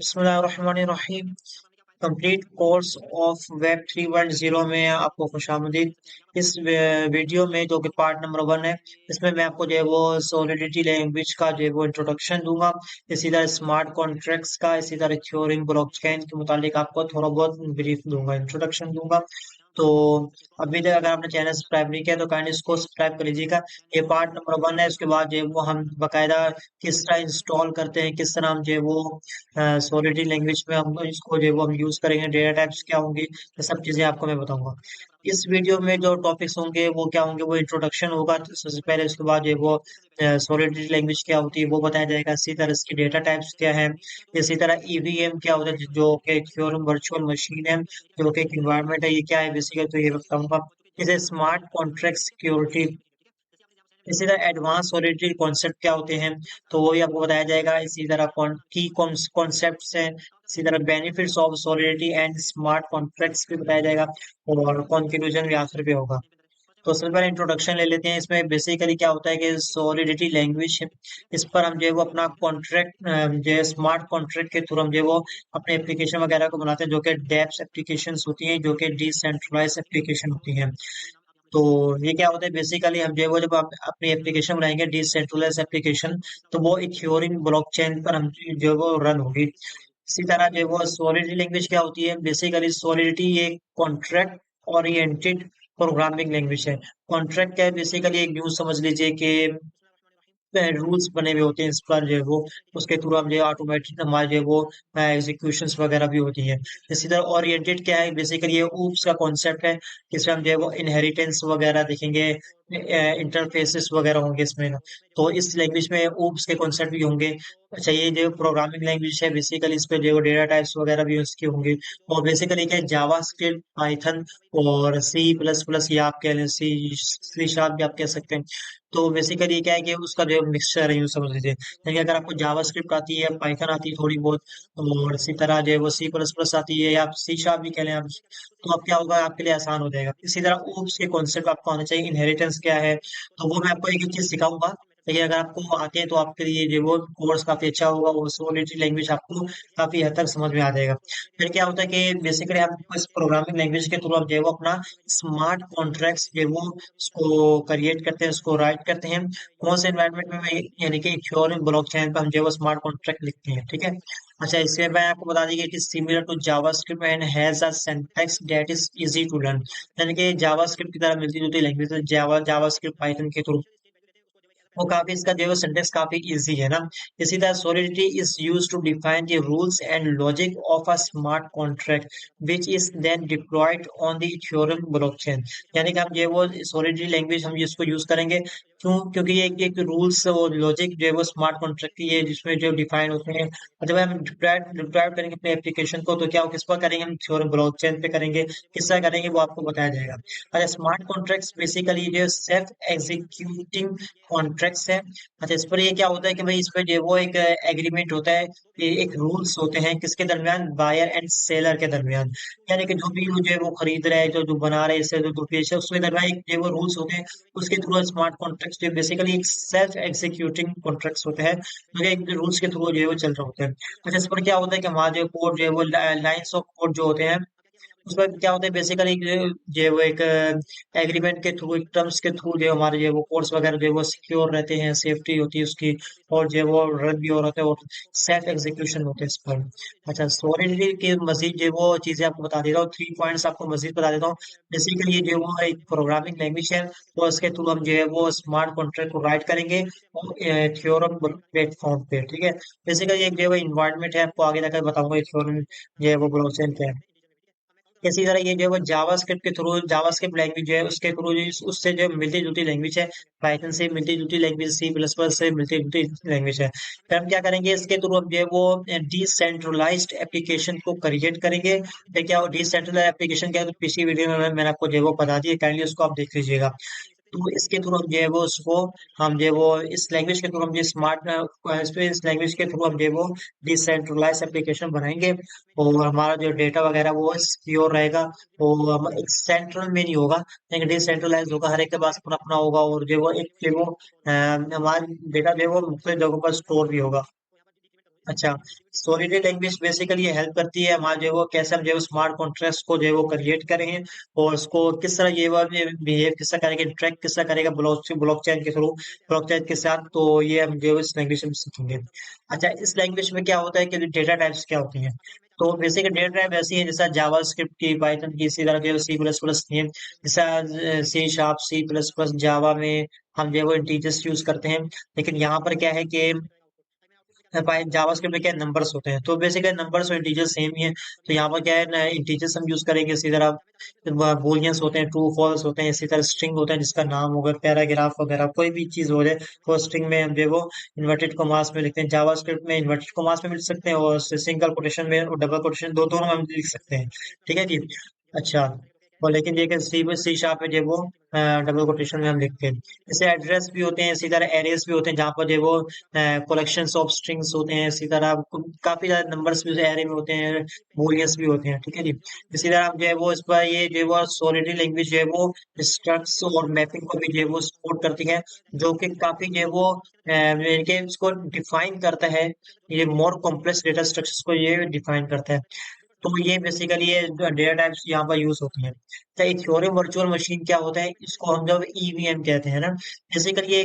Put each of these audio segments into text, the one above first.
बिस्मिल्लाहिर्रहमानिर्रहीम। Complete course of web 3.0 में आपको खुशामदीद। इस वीडियो में जो कि पार्ट नंबर 1 है, इसमें मैं आपको जो है वो सॉलिडिटी लैंग्वेज का जो है वो इंट्रोडक्शन दूंगा। इसी तरह स्मार्ट कॉन्ट्रैक्ट्स का, इसी तरह थ्योरिंग ब्लॉकचेन के मुतालिक आपको थोड़ा बहुत ब्रीफ दूंगा, इंट्रोडक्शन दूंगा। तो अभी तक अगर आपने चैनल सब्सक्राइब नहीं किया तो काइंडली इसको सब्सक्राइब कर लीजिएगा। ये पार्ट नंबर 1 है। उसके बाद जो है वो हम बकायदा किस तरह इंस्टॉल करते हैं, किस तरह हम जो है वो सॉलिड लैंग्वेज में हम इसको जो है वो हम यूज करेंगे, डेटा टाइप्स क्या होंगी, ये सब चीजें आपको मैं बताऊंगा। इस वीडियो में जो टॉपिक्स होंगे वो क्या होंगे, वो इंट्रोडक्शन होगा तो सबसे पहले। उसके बाद जो है वो सॉलिड लैंग्वेज क्या होती है वो बताया जाएगा। इसी तरह इसकी डेटा टाइप्स क्या है। इसी तरह ईवीएम क्या होता है, जो कि एक वर्चुअल मशीन है, जो कि एक इन्वायरमेंट है, ये क्या है बेसिकली, तो ये बताऊंगा। इसे स्मार्ट कॉन्ट्रैक्ट सिक्योरिटी, इसी तरह एडवांस सॉलिडिटी कॉन्सेप्ट क्या होते हैं, तो वो भी आपको बताया जाएगा। इसी तरह की कॉन्सेप्ट्स हैं। इसी तरह benefits of solidity and smart contracts भी बताया जाएगा। और कंक्लूजन भी आखिर पे होगा। तो सबसे पहले इंट्रोडक्शन ले लेते हैं। इसमें बेसिकली क्या होता है कि सॉलिडिटी लैंग्वेज, इस पर हम जो है वो अपना कॉन्ट्रैक्ट जो है स्मार्ट कॉन्ट्रैक्ट के थ्रू हम जो है वो अपने एप्लीकेशन वगैरह को बनाते हैं, जो कि डेप्स एप्लीकेशन होती हैं, जो कि डिसेंट्रलाइज एप्लीकेशन होती हैं। तो ये क्या होता है बेसिकली, हम जो है वो जब आप अपनी एप्लीकेशन बनाएंगे डिसेंट्रलाइज एप्लीकेशन, तो वो इथ्योरियम ब्लॉकचेन पर हम जो है वो रन होगी। इसी तरह जो है वो सॉलिडिटी लैंग्वेज क्या होती है बेसिकली, सॉलिडिटी ये कॉन्ट्रैक्ट ओरिएंटेड प्रोग्रामिंग लैंग्वेज है। कॉन्ट्रैक्ट क्या है बेसिकली, एक यूं समझ लीजिए कि रूल्स बने हुए होते हैं इस पर जो है वो, उसके थ्रू हम जो है ऑटोमेटिक हमारे जो है वो एग्जीक्यूशंस वगैरह भी होती है। इसी तरह ओरिएंटेड क्या है बेसिकली, ये ऊप्स का कॉन्सेप्ट है। इसमें हम जो है वो इनहेरिटेंस वगैरह देखेंगे, इंटरफेसेस वगैरह होंगे इसमें। तो इस लैंग्वेज में ऊप्स के कॉन्सेप्ट भी होंगे। अच्छा, ये जो प्रोग्रामिंग लैंग्वेज है बेसिकली, इस पे जो डेटा टाइप्स वगैरह भी उसके होंगे। और बेसिकली क्या है, जावा स्क्रिप्ट, पाइथन और सी प्लस प्लस, या आप कह लें सी शार्प भी आप कह सकते हैं। तो बेसिकली क्या है कि उसका जो मिक्सचर है यूँ समझ लीजिए। यानी अगर आपको जावास्क्रिप्ट आती है, पाइथन आती है थोड़ी बहुत, और इसी तरह जो है वो सी प्लस प्लस आती है, या आप सी शार्प भी कह लें आप, तो अब क्या होगा, आपके लिए आसान हो जाएगा। इसी तरह ओप्स के कॉन्सेप्ट आपको आना चाहिए। इनहेरिटेंस क्या है, तो वो मैं आपको एक एक चीज सिखाऊंगा। लेकिन अगर आपको आते हैं तो आपके लिए जो वो कोर्स काफी अच्छा होगा, वो सॉलिड लैंग्वेज आपको काफी हद तक समझ में आ जाएगा। फिर क्या होता है कि बेसिकली हम इस प्रोग्रामिंग लैंग्वेज के थ्रू हम जो है वो अपना स्मार्ट कॉन्ट्रैक्ट्स जो है वो उसको क्रिएट करते हैं, उसको राइट करते हैं। कौन से एनवायरनमेंट में, यानी कि इथ्योरियम ब्लॉकचेन पर हम जो है वो स्मार्ट कॉन्ट्रैक्ट लिखते हैं, ठीक है। अच्छा, इसमें मैं आपको बता दी कि it is similar to JavaScript and has a syntax that is easy to learn. यानी कि जावास्क्रिप्ट की तरह मिलती जुलती लैंग्वेज है जावास्क्रिप्ट पाइथन के थ्रू, वो काफी, इसका जो है सिंटेक्स काफी इजी है ना। इसी तरह Solidity is use to define the rules and logic of a smart contract which is then deployed on the Ethereum blockchain. यानी कि हम जो है वो सॉलिडिटी लैंग्वेज हम इसको यूज करेंगे, क्यों, क्योंकि ये एक रूल्स और लॉजिक जो है वो स्मार्ट कॉन्ट्रैक्ट की है, जिसमें जो डिफाइन होते हैं। और जब हम डिप्लॉय करेंगे अपने एप्लीकेशन को, तो क्या किस पर करेंगे, हम इथेरियम ब्लॉकचेन पे करेंगे। किस तरह करेंगे वो आपको बताया जाएगा। अच्छा, स्मार्ट कॉन्ट्रैक्ट्स बेसिकली जो सेल्फ एग्जीक्यूटिंग कॉन्ट्रैक्ट्स है। अच्छा, इस पर ये क्या होता है कि भाई इस पर जो वो एक एग्रीमेंट होता है, ये एक रूल्स होते हैं किसके दरमियान, बायर एंड सेलर के दरमियान। यानी कि जो भी वो जो है वो खरीद रहा है, जो बना रहे हैं, इसे जो पेश है, उसके दरमियान एक जो वो रूल्स होते हैं। उसके थ्रू स्मार्ट कॉन्ट्रैक्ट्स जो बेसिकली एक सेल्फ एग्जीक्यूटिंग कॉन्ट्रैक्ट्स होते हैं, जो एक रूल्स के थ्रू जो है वो चल रहे होते हैं। अच्छा, इस पर क्या होता है कि हमारा जो कोड जो है वो लाइन्स ऑफ कोड जो होते हैं, उसमें क्या होता है बेसिकली, जो है वो एक एग्रीमेंट के थ्रू, टर्म्स के थ्रू जो है हमारे जो है वो कोर्स वगैरह जो है वो सिक्योर रहते हैं, सेफ्टी होती है उसकी, और जो है वो रन भी हो रहा है, और सेल्फ एग्जीक्यूशन होते हैं इस पर। अच्छा, सॉलिडिटी की मजीद जो है वो चीजें आपको बता देता हूँ, 3 पॉइंट्स आपको मजीद बता देता हूँ। बेसिकली ये जो है वो एक प्रोग्रामिंग लैंग्वेज है, तो इसके थ्रू हम जो है वो स्मार्ट कॉन्ट्रैक्ट को राइट करेंगे थ्योरम प्लेटफॉर्म पे, ठीक है। बेसिकली एक जो है वो इन्वायरमेंट है, आपको आगे जाकर बताऊंगा थ्योरम जो है वो ब्लॉकचेन क्या है। इसी तरह ये जो है वो जावास्क्रिप्ट के थ्रू, जावास्क्रिप्ट लैंग्वेज जो है उसके थ्रू, उससे जो मिलती जुलती लैंग्वेज है। पाइथन से मिलती जुलती लैंग्वेज, सी प्लस प्लस से मिलती जुलती लैंग्वेज है। फिर हम क्या करेंगे, इसके थ्रू हम जो है वो डिसेंट्रलाइज्ड एप्लीकेशन को क्रिएट करेंगे। फिर क्या डिसेंट्रलाइज एप्लीकेशन क्या है, तो पिछली वीडियो में मैंने आपको जो है वो बता दिया, काइंडली उसको आप देख लीजिएगा। तो इसके थ्रू हम जो है वो उसको, हम जो है वो इस लैंग्वेज के थ्रू हम जो स्मार्ट, इस लैंग्वेज के थ्रू हम जो है वो डिसेंट्रलाइज एप्लीकेशन बनाएंगे। और हमारा जो डेटा वगैरह वो सिक्योर रहेगा। और एक सेंट्रल में नहीं होगा, लेकिन डिसेंट्रलाइज होगा, हर एक के पास अपना अपना होगा। और जो है वो एक जो है वो हमारा डेटा जो है वो मुख्तलिफ जगहों पर स्टोर भी होगा। अच्छा, सॉलिड लैंग्वेज बेसिकली ये हेल्प करती है हमारा जो है वो कैसे हम जो है स्मार्ट कॉन्ट्रैक्ट्स को जो है वो क्रिएट करें और उसको किस तरह ये वो बिहेव किस तरह करेगा, इंटरेक्ट किस तरह करेगा ब्लॉकचेन के थ्रू, ब्लॉकचेन के साथ। तो ये हम जो है इस लैंग्वेज में सीखेंगे। अच्छा, इस लैंग्वेज में क्या होता है कि डेटा टाइप्स क्या होती हैं। तो बेसिकली डेटा टाइप ऐसी है जैसा जावा स्क्रिप्ट की, पाइथन की, इसी तरह जो सी प्लस प्लस थी, जैसा C sharp, C plus plus, Java में हम जो है वो इंटीजर्स यूज करते हैं। लेकिन यहाँ पर क्या है कि जावास्क्रिप्ट में क्या नंबर्स होते हैं, तो बेसिकली नंबर्स और इंटीजर्स सेम ही है। तो यहाँ पर क्या है ना, इंटीजर्स हम यूज करेंगे। इसी तरह बूलियंस होते हैं, ट्रू फॉल्स होते हैं। इसी तरह स्ट्रिंग होता है जिसका नाम होगा, पैराग्राफ वगैरह कोई भी चीज हो जाए तो स्ट्रिंग में हम जो है वो इन्वर्टेड कॉमास में लिखते हैं। जावास्क्रिप्ट में इन्वर्टेड कॉमास में भी लिख सकते हैं और सिंगल कोटेशन में और डबल कोटेशन दोनों में हम लिख सकते हैं। ठीक है जी। अच्छा, और लेकिन ये कि सी शार्प में जो है वो डबल कोटेशन में हम लिखते हैं। जैसे एड्रेस भी होते हैं, इसी तरह एरेज भी होते हैं जहाँ पर जो है वो कलेक्शंस ऑफ स्ट्रिंग्स होते हैं। इसी तरह काफी ज्यादा नंबर्स भी एरे में होते हैं, बूलियंस भी होते हैं। ठीक है जी। इसी तरह आप जो है वो इस पर ये जो है वो सॉलिडरी लैंग्वेज जो है वो स्ट्रक्ट्स और मैपिंग को भी जो है वो सपोर्ट करती है, जो कि काफी जो है वो इनके इसको डिफाइन करता है। ये मोर कॉम्प्लेक्स डेटा स्ट्रक्चर्स को ये डिफाइन करता है। तो ये बेसिकली ये डेटा टाइप्स यहाँ पर यूज होती हैं। तो इथ्योरियम वर्चुअल मशीन क्या होता है, इसको हम जब ईवीएम कहते हैं ना। बेसिकली ये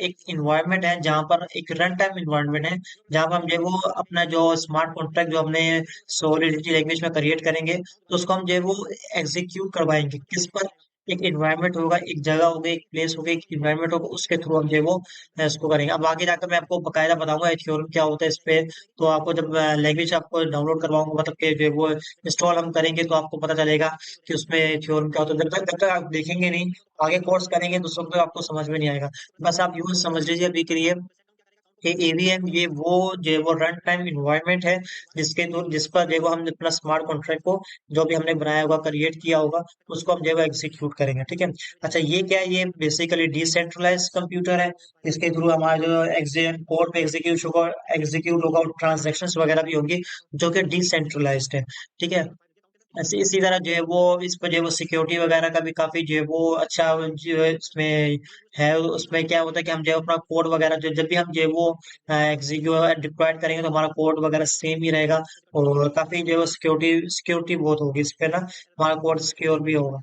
एक इन्वायरमेंट है जहाँ पर एक रन टाइम इन्वायरमेंट है, जहाँ पर हम जो है वो अपना जो स्मार्ट कॉन्ट्रैक्ट जो हमने सोलिडिटी लैंग्वेज में क्रिएट करेंगे, तो उसको हम जो है वो एग्जीक्यूट करवाएंगे किस पर। एक इन्वायरमेंट होगा, एक जगह होगी, एक प्लेस होगी, एक इन्वायरमेंट होगा, उसके थ्रू हम जो है वो इसको करेंगे। अब आगे जाकर मैं आपको बकायदा बताऊंगा इथ्योरियम क्या होता है इस पे। तो आपको जब लैंग्वेज आपको डाउनलोड करवाऊंगा, मतलब कि जो है वो इंस्टॉल हम करेंगे, तो आपको पता चलेगा कि उसमें थ्योरम क्या होता है। जब तक आप देखेंगे नहीं, आगे कोर्स करेंगे दूसरों को, तो आपको समझ में नहीं आएगा। बस आप यूं समझ लीजिए अभी के लिए कि एवीएम ये वो जो है वो रन टाइम इन्वायरमेंट है, जिस पर जो है वो हम अपना स्मार्ट कॉन्ट्रैक्ट को जो भी हमने बनाया होगा, क्रिएट किया होगा, उसको हम जो है वो एग्जीक्यूट करेंगे। ठीक है। अच्छा, ये क्या है, ये बेसिकली डिसेंट्रलाइज कंप्यूटर है। इसके थ्रू हमारा जो एग्जीक्यूट कोड पे एग्जीक्यूट होगा और ट्रांजेक्शन्स वगैरह भी होंगी, जो कि डिसेंट्रलाइज्ड है। ठीक है। ऐसे इसी तरह जो है वो इस पर जो है वो सिक्योरिटी वगैरह का भी काफी जो है वो अच्छा जो है इसमें है। उसमें क्या होता है कि हम जो है अपना कोड वगैरह जो जब भी हम जो है वो एग्जीक्यूट डिप्लॉयड करेंगे, तो हमारा कोड वगैरह सेम ही रहेगा। और काफी जो है वो सिक्योरिटी सिक्योरिटी बहुत होगी इस पे ना, हमारा कोड सिक्योर भी होगा।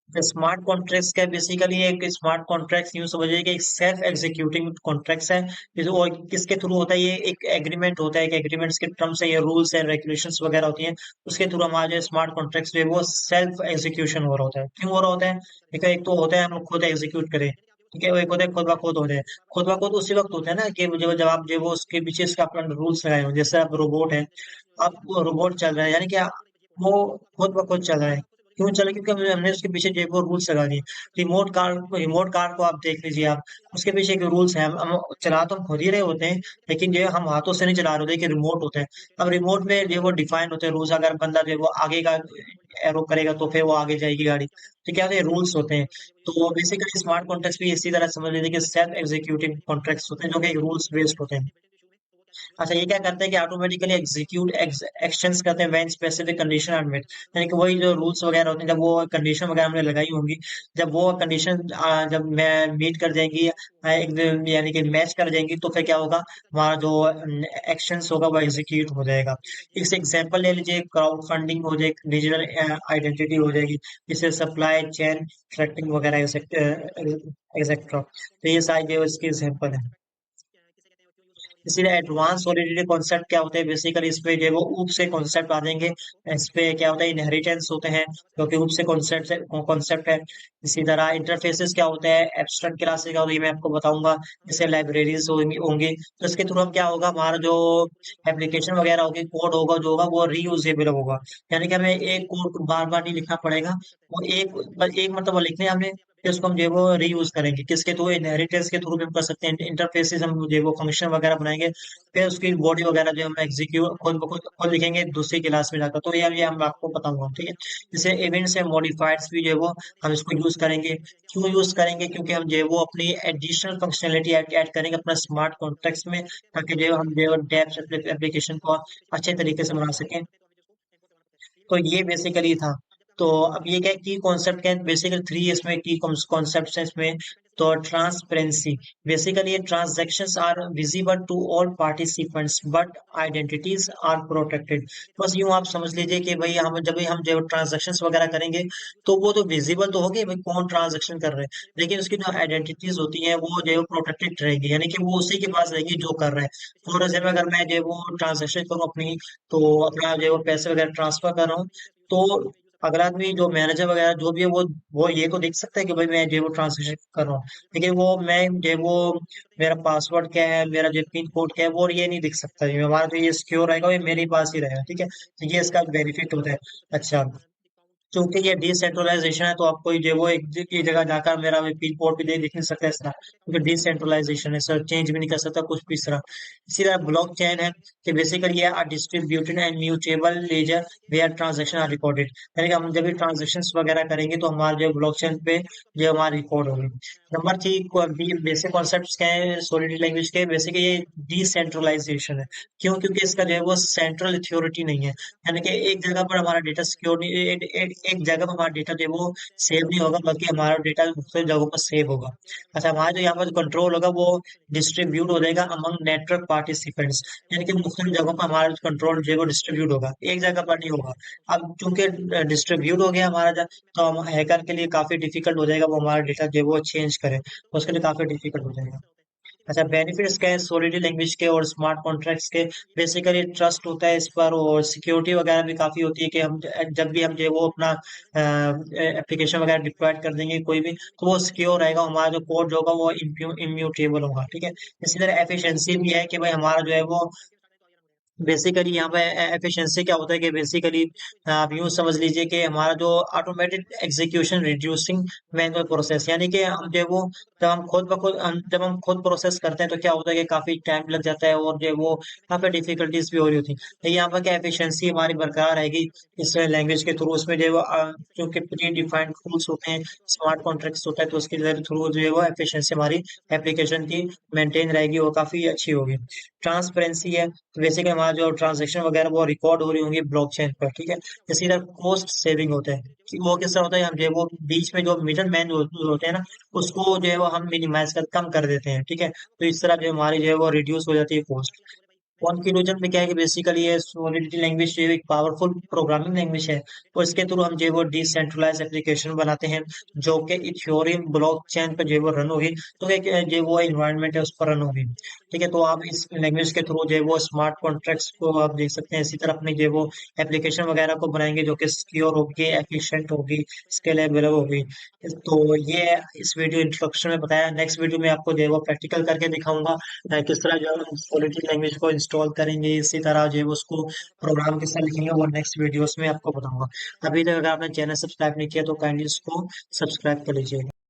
स्मार्ट कॉन्ट्रैक्ट्स क्या बेसिकली एक स्मार्ट कॉन्ट्रैक्ट्स यूं समझिए कि एक सेल्फ एग्जीक्यूटिंग कॉन्ट्रैक्ट्स है। और किसके थ्रू होता है, ये एक एग्रीमेंट होता है, एक एग्रीमेंट्स के टर्म्स है, ये रूल्स है, रेगुलेशंस वगैरह होती हैं। उसके थ्रू हमारा जो स्मार्ट कॉन्ट्रैक्ट्स जो है वो सेल्फ एग्जीक्यूशन हो रहा होता है। क्यों हो रहा होता है, देखो एक तो होता है हम लोग खुद एग्जीक्यूट करें, ठीक है, वो एक होता है खुद ब खुद होता है। खुद ब खुद उसी वक्त होता है ना कि जब जब आप जो है वो उसके पीछे इसका अपना रूल्स लगाए हो। जैसे आप रोबोट है, आप रोबोट चल रहा है, यानी कि वो खुद ब खुद चल रहा है। क्यों चले, क्योंकि हमने हमने उसके पीछे जो है वो रूल्स लगा दिए। रिमोट कार को आप देख लीजिए आप, उसके पीछे एक रूल्स है। हम चला तो हम खुद ही रहे होते हैं, लेकिन जो है हम हाथों से नहीं चला रहे होते कि रिमोट होते हैं। अब रिमोट में जो है वो डिफाइन होते हैं रूल्स, अगर बंदा जो है वो आगे का एरो करेगा तो फिर वो आगे जाएगी गाड़ी। तो क्या होते हैं, रूल्स होते हैं। तो बेसिकली स्मार्ट कॉन्ट्रैक्ट्स भी इसी तरह समझ लीजिए कि सेल्फ एग्जीक्यूटिंग कॉन्ट्रैक्ट्स होते हैं, जो कि रूल्स बेस्ड होते हैं। अच्छा, ये क्या करते हैं कि ऑटोमेटिकली एग्जीक्यूट एक्शंस करते हैं when specific condition are met. यानी कि वही जो रूल्स वगैरह होते हैं, जब वो कंडीशन वगैरह हमने लगाई होंगी, जब वो कंडीशन जब मैं मीट कर जाएंगी, यानी कि मैच कर जाएंगी, तो फिर क्या होगा, हमारा जो एक्शंस होगा वो एग्जीक्यूट हो जाएगा। इस एग्जांपल ले लीजिए, क्राउड फंडिंग हो जाए, डिजिटल आइडेंटिटी हो जाएगी, जैसे सप्लाई चेन ट्रैकिंग वगैरह एक्सेट्रा। तो ये सारी जो इसकी एग्जांपल है। इसीलिए एडवांस सॉलिडिटी कॉन्सेप्ट क्या होता है, बेसिकली इसमें जो है वो ऊप से कॉन्सेप्ट आ जाएंगे। इस पे क्या होता है, इनहेरिटेंस होते हैं, क्योंकि ऊप से कॉन्सेप्ट है। इसी तरह इंटरफेसेस क्या होता है, एब्स्ट्रैक्ट क्लासेस क्या होती है, मैं आपको बताऊंगा। जैसे लाइब्रेरीज होंगी होंगी, तो इसके थ्रू हम क्या होगा, हमारा जो एप्लीकेशन वगैरह होगी, कोड होगा जो होगा वो रीयूजेबल होगा। यानी कि हमें एक कोड को बार बार नहीं लिखना पड़ेगा, वो एक बस एक मतलब लिखने हमें, फिर उसको हम जो है वो रीयूज करेंगे। किसके थ्रू, इनहेरिटेंस के थ्रू भी हम कर सकते हैं। इंटरफेसेस हम जो है वो फंक्शन वगैरह बनाएंगे, फिर उसकी बॉडी वगैरह जो हम एग्जीक्यूट खुद ब खुद खुद लिखेंगे दूसरी क्लास में जाकर। तो ये हम आपको बताऊंगा। ठीक है। जैसे इवेंट्स है, मॉडिफायर्स भी जो है वो हम इसको यूज करेंगे। क्यों यूज करेंगे, क्योंकि हम जो है वो अपनी एडिशनल फंक्शनलिटी ऐड करेंगे अपना स्मार्ट कॉन्टेक्स्ट में, ताकि जो है हम जो है डेप्थ एप्लीकेशन को अच्छे तरीके से बना सकें। तो ये बेसिकली था। तो अब ये क्या की कॉन्सेप्ट क्या है, बेसिकली थ्री इसमें की कॉन्सेप्ट है इसमें। तो ट्रांसपेरेंसी, बेसिकली ये transactions are visible to all participants but identities are protected. बस यूं आप समझ लीजिए कि भाई हम जब भी हम जो ट्रांजैक्शंस वगैरह करेंगे तो वो तो विजिबल तो होगी भाई कौन ट्रांजैक्शन कर रहे हैं, लेकिन उसकी जो आइडेंटिटीज होती हैं वो जो है प्रोटेक्टेड रहेगी, यानी कि वो उसी के पास रहेगी जो कर रहा है। फॉर एग्जाम्पल अगर मैं जो है वो ट्रांजैक्शन करूँ अपनी, तो अपना जो है वो पैसे वगैरह ट्रांसफर कर रहा हूँ, तो अगला आदमी जो मैनेजर वगैरह जो भी है वो ये तो देख सकता है कि भाई मैं जो है वो ट्रांजेक्शन कर रहा हूँ, लेकिन वो मैं जो है वो मेरा पासवर्ड क्या है, मेरा जो पिन कोड क्या है, वो ये नहीं दिख सकता। ये हमारा तो ये सिक्योर रहेगा, ये मेरे पास ही रहेगा, ठीक है, तो ये इसका बेनिफिट होता है। अच्छा, क्योंकि ये डिसेंट्रलाइजेशन है तो आपको जो है वो एक जगह जाकर मेरा पिन कोड भी देख नहीं सकता इस तरह, क्योंकि डिसेंट्रलाइजेशन है सर, चेंज भी नहीं कर सकता कुछ भी इस तरह। इसी तरह ब्लॉक चेन है कि बेसिकली ये are distributed and mutable ledger where transaction are recorded, यानी कि हम जब भी ट्रांजेक्शन वगैरह करेंगे तो हमारे जो ब्लॉक चेन पे जो हमारा रिकॉर्ड होगी। नंबर थ्री बेसिक कॉन्सेप्ट क्या है सॉलिड लैंग्वेज के, बेसिकली ये डिसेंट्रलाइजेशन है। क्यों? क्योंकि इसका जो है वो सेंट्रल अथॉरिटी नहीं है, यानी कि एक जगह पर हमारा डेटा सिक्योर नहीं, एक जगह पर हमारा डेटा जो है वो सेव नहीं होगा, बल्कि हमारा डेटा मुख्तलिफ जगहों पर सेव होगा। अच्छा, हमारा जो यहाँ पर कंट्रोल होगा वो डिस्ट्रीब्यूट हो जाएगा अमंग नेटवर्क पार्टिसिपेंट्स, यानी कि मुख्तलिफ जगहों पर हमारा कंट्रोल जो है वो डिस्ट्रीब्यूट होगा, एक जगह पर नहीं होगा। अब चूंकि डिस्ट्रीब्यूट हो गया हमारा तो हम हैकर के लिए काफी डिफिकल्ट हो जाएगा वो हमारा डेटा जो है वो चेंज करे, तो उसके लिए काफी डिफिकल्ट हो जाएगा। अच्छा, बेनिफिट्स क्या है सॉलिड लैंग्वेज के और स्मार्ट कॉन्ट्रैक्ट्स के, बेसिकली ट्रस्ट होता है इस पर, और सिक्योरिटी वगैरह भी काफी होती है कि हम जब भी हम जो है वो अपना एप्लीकेशन वगैरह डिप्लॉयड कर देंगे कोई भी, तो वो सिक्योर रहेगा, हमारा जो कोड होगा वो इम्यूटेबल होगा, ठीक है। इसी तरह एफिशिएंसी भी है कि भाई हमारा जो है वो बेसिकली यहाँ पे एफिशिएंसी क्या होता है कि बेसिकली आप यूं समझ लीजिए कि हमारा जो automated execution reducing manual process, यानी कि हम जो है वो जब हम खुद प्रोसेस करते हैं तो क्या होता है कि काफी टाइम लग जाता है और जो है वो यहाँ पे डिफिकल्टीज भी हो रही होती है। तो यहाँ पर क्या एफिशिएंसी हमारी बरकरार रहेगी इस लैंग्वेज के थ्रू, उसमें जो है वो क्योंकि प्री डिफाइंड रूल्स होते हैं, स्मार्ट कॉन्ट्रैक्ट्स होता है, तो उसके थ्रू जो है वो एफिशिएंसी हमारी एप्लीकेशन की मेंटेन रहेगी, वो काफी अच्छी होगी। ट्रांसपेरेंसी है, तो बेसिकली हमारा जो ट्रांजेक्शन वगैरह वो रिकॉर्ड हो रही होंगी ब्लॉकचेन पर, ठीक है। इसी तरह कॉस्ट सेविंग होता है कि वो किस तरह होता है, हम जो है वो बीच में जो मिडल मैन होते हैं ना, उसको जो है वो हम मिनिमाइज कर कम कर देते हैं, ठीक है, तो इस तरह जो हमारी जो है वो रिड्यूस हो जाती है कॉस्ट। कंक्लूजन में क्या है कि बेसिकली ये सॉलिडिटी लैंग्वेज जो है एक पावरफुल प्रोग्रामिंग लैंग्वेज है, और इसके थ्रू हम जो है वो डिसेंट्रलाइज एप्लीकेशन बनाते हैं जो कि इथ्योरियम ब्लॉकचेन पे जो है वो रन होगी, तो एक जो है वो एनवायरनमेंट है उस पर रन होगी, ठीक है। तो आप इस लैंग्वेज के थ्रू जो है वो स्मार्ट कॉन्ट्रैक्ट्स को आप देख सकते हैं, इसी तरह अपनी जो है वो एप्लीकेशन वगैरह को बनाएंगे जो कि सिक्योर होगी, एफिशिएंट होगी, स्केलेबल होगी। तो ये इस वीडियो इंट्रोडक्शन में बताया, नेक्स्ट वीडियो में आपको जो है वो प्रैक्टिकल करके दिखाऊंगा किस तरह जो है हम सॉलिड लैंग्वेज को इंस्टॉल करेंगे, इसी तरह जो है वो उसको प्रोग्राम किस तरह लिखेंगे वो नेक्स्ट वीडियोस में आपको बताऊंगा। अभी तक अगर आपने चैनल सब्सक्राइब नहीं किया तो काइंडली इसको सब्सक्राइब कर लीजिएगा।